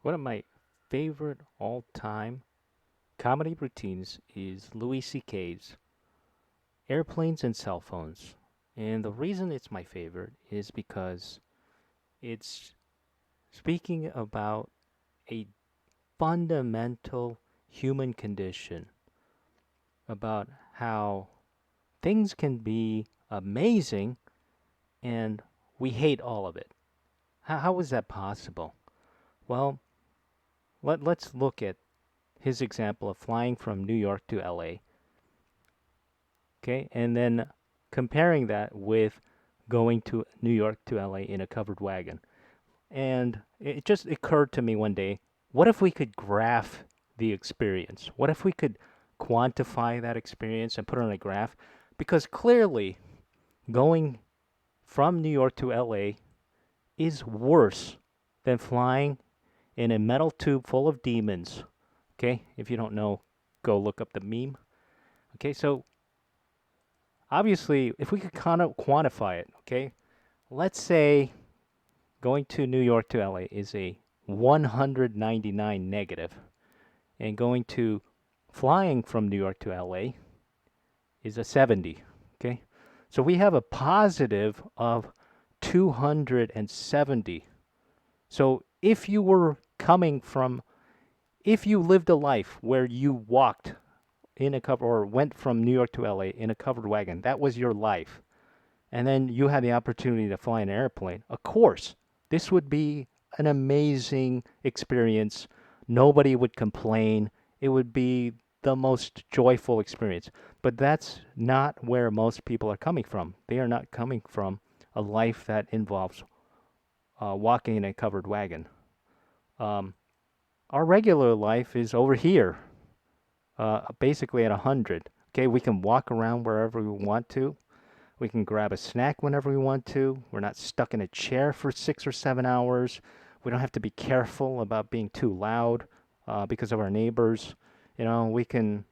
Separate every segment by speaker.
Speaker 1: One of my favorite all-time comedy routines is Louis C.K.'s Airplanes and Cellphones. And the reason it's my favorite is because it's speaking about a fundamental human condition, about how things can be amazing and we hate all of it. How is that possible? Well, let's look at his example of flying from New York to LA. Okay, and then comparing that with going to New York to LA in a covered wagon. And it just occurred to me one day, what if we could graph the experience? What if we could quantify that experience and put it on a graph? Because clearly, going from New York to LA is worse than flying in a metal tube full of demons. Okay, if you don't know, go look up the meme. Okay, so obviously, if we could kind of quantify it, okay, let's say going to New York to LA is a 199 negative, and going to flying from New York to LA is a 70. Okay, so we have a positive of 270. So if you lived a life where you walked in a cover or went from New York to LA in a covered wagon, that was your life, and then you had the opportunity to fly an airplane, of course, this would be an amazing experience. Nobody would complain. It would be the most joyful experience. But that's not where most people are coming from. They are not coming from a life that involves walking in a covered wagon. Um, our regular life is over here, basically at 100. Okay, we can walk around wherever we want to. We can grab a snack whenever we want to. We're not stuck in a chair for 6 or 7 hours. We don't have to be careful about being too loud because of our neighbors. We can,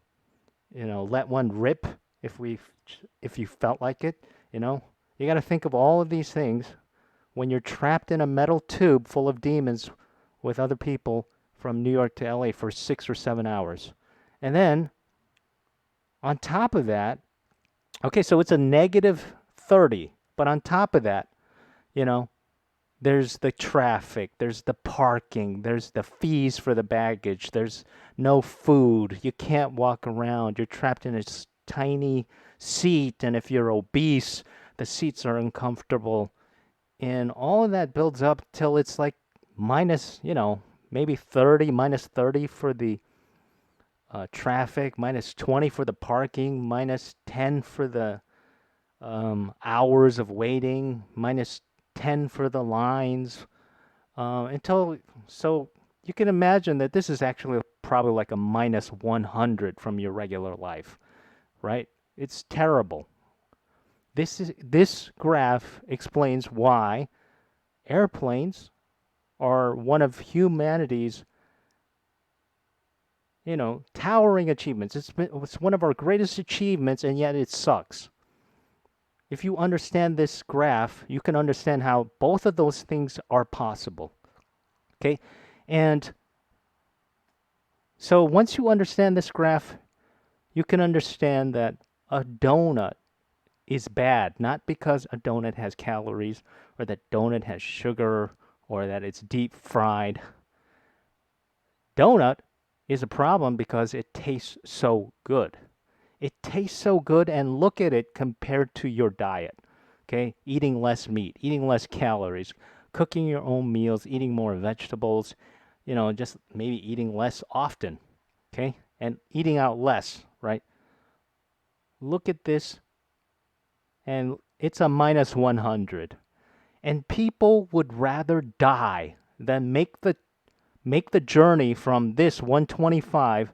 Speaker 1: let one rip if you felt like it. You know, you got to think of all of these things when you're trapped in a metal tube full of demons with other people from New York to LA for 6 or 7 hours. And then on top of that, okay, so it's a negative 30. But on top of that, you know, there's the traffic, there's the parking, there's the fees for the baggage, there's no food, you can't walk around, you're trapped in a tiny seat, and if you're obese, the seats are uncomfortable. And all of that builds up till it's like minus, maybe 30, minus 30 for the traffic, minus 20 for the parking, minus 10 for the hours of waiting, minus 10 for the lines, until so you can imagine that this is actually probably like a minus 100 from your regular life, right? It's terrible. This graph explains why airplanes are one of humanity's towering achievements. It's one of our greatest achievements, and yet it sucks. If you understand this graph, you can understand how both of those things are possible. Okay? And so once you understand this graph, you can understand that a donut is bad, not because a donut has calories or that donut has sugar or that it's deep fried. Donut is a problem because it tastes so good. It tastes so good, and look at it compared to your diet. Okay, eating less meat, eating less calories, cooking your own meals, eating more vegetables, just maybe eating less often. Okay, and eating out less, right? Look at this, and it's a minus 100. And people would rather die than make the journey from this 125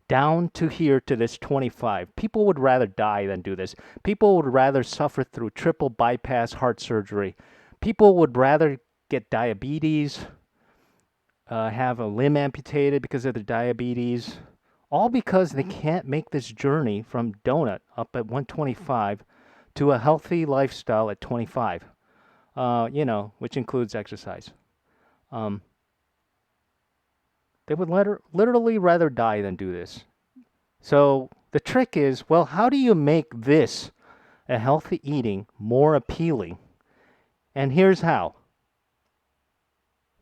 Speaker 1: down to here to this 25. People would rather die than do this. People would rather suffer through triple bypass heart surgery. People would rather get diabetes, have a limb amputated because of their diabetes, all because they can't make this journey from donut up at 125 to a healthy lifestyle at 25, which includes exercise. Um, They would literally rather die than do this. So the trick is, well, how do you make this, a healthy eating, more appealing? And here's how.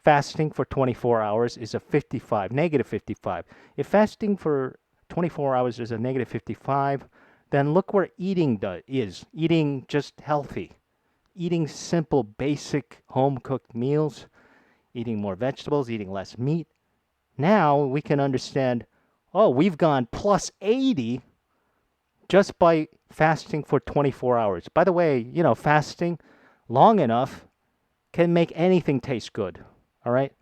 Speaker 1: Fasting for 24 hours is a 55, negative 55. If fasting for 24 hours is a negative 55, then look where eating is. Eating just healthy. Eating simple, basic, home-cooked meals. Eating more vegetables, eating less meat. Now we can understand, oh, we've gone plus 80 just by fasting for 24 hours. By the way, fasting long enough can make anything taste good. All right?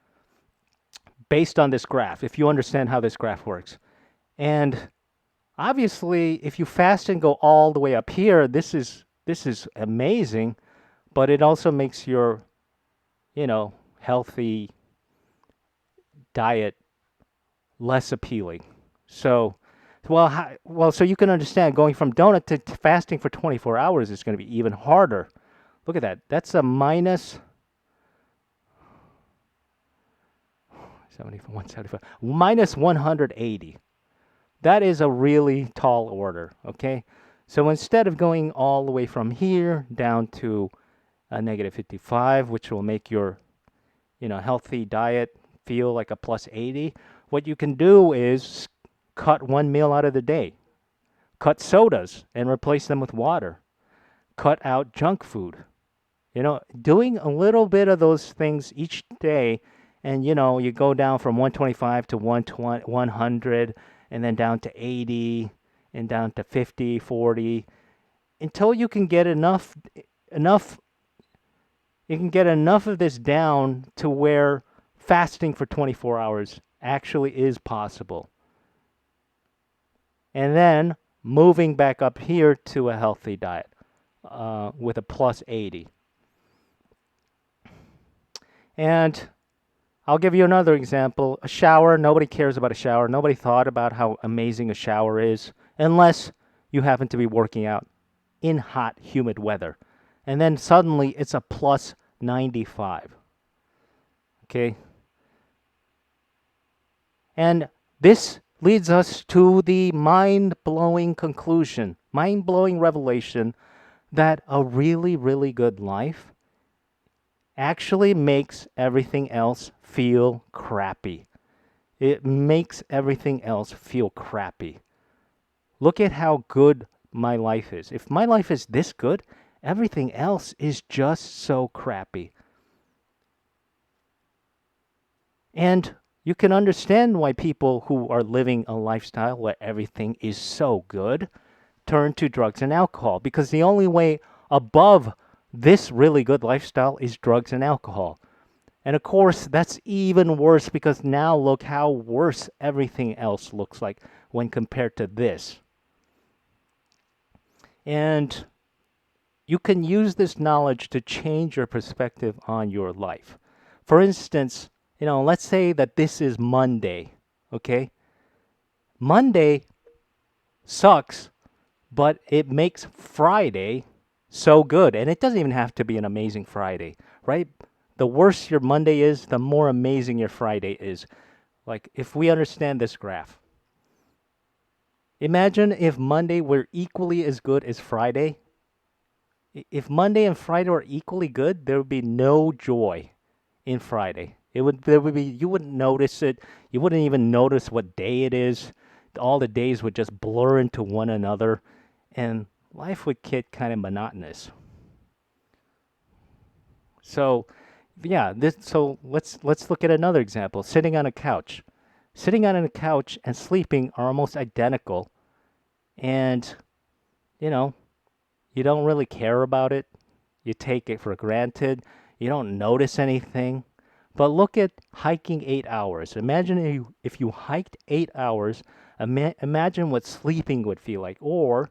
Speaker 1: Based on this graph, if you understand how this graph works. And obviously, if you fast and go all the way up here, this is amazing, but it also makes your, healthy diet less appealing. So, so you can understand going from donut to fasting for 24 hours is going to be even harder. Look at that. That's a minus 175, minus 180. That is a really tall order, okay? So instead of going all the way from here down to a negative 55, which will make your, healthy diet feel like a plus 80, what you can do is cut one meal out of the day. Cut sodas and replace them with water. Cut out junk food. Doing a little bit of those things each day, and you go down from 125 to 100, and then down to 80, and down to 50, 40, until you can get enough you can get enough of this down to where fasting for 24 hours actually is possible. And then moving back up here to a healthy diet with a plus 80. And I'll give you another example. A shower. Nobody cares about a shower. Nobody thought about how amazing a shower is unless you happen to be working out in hot, humid weather. And then suddenly it's a plus 95. Okay? And this leads us to the mind-blowing conclusion, mind-blowing revelation that a really, really good life actually makes everything else feel crappy. It makes everything else feel crappy. Look at how good my life is. If my life is this good, everything else is just so crappy. And you can understand why people who are living a lifestyle where everything is so good turn to drugs and alcohol, because the only way above this really good lifestyle is drugs and alcohol. And of course, that's even worse because now look how worse everything else looks like when compared to this. And you can use this knowledge to change your perspective on your life. For instance, let's say that this is Monday, okay? Monday sucks, but it makes Friday so good. And it doesn't even have to be an amazing Friday, right? The worse your Monday is, the more amazing your Friday is. Like, if we understand this graph, imagine if Monday were equally as good as Friday. If Monday and Friday were equally good, there would be no joy in Friday. You wouldn't notice it. You wouldn't even notice what day it is. All the days would just blur into one another, and life would get kind of monotonous. So, yeah, let's look at another example. Sitting on a couch. Sitting on a couch and sleeping are almost identical, and you don't really care about it. You take it for granted. You don't notice anything. But look at hiking 8 hours. Imagine if you hiked 8 hours. Imagine what sleeping would feel like, or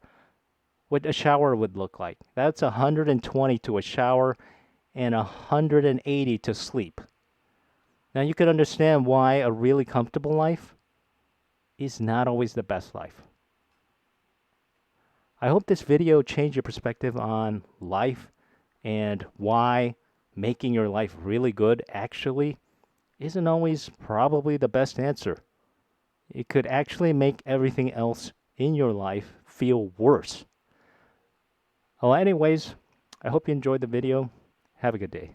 Speaker 1: what a shower would look like. That's 120 to a shower and 180 to sleep. Now you can understand why a really comfortable life is not always the best life. I hope this video changed your perspective on life and why making your life really good actually isn't always probably the best answer. It could actually make everything else in your life feel worse. Well, anyways, I hope you enjoyed the video. Have a good day.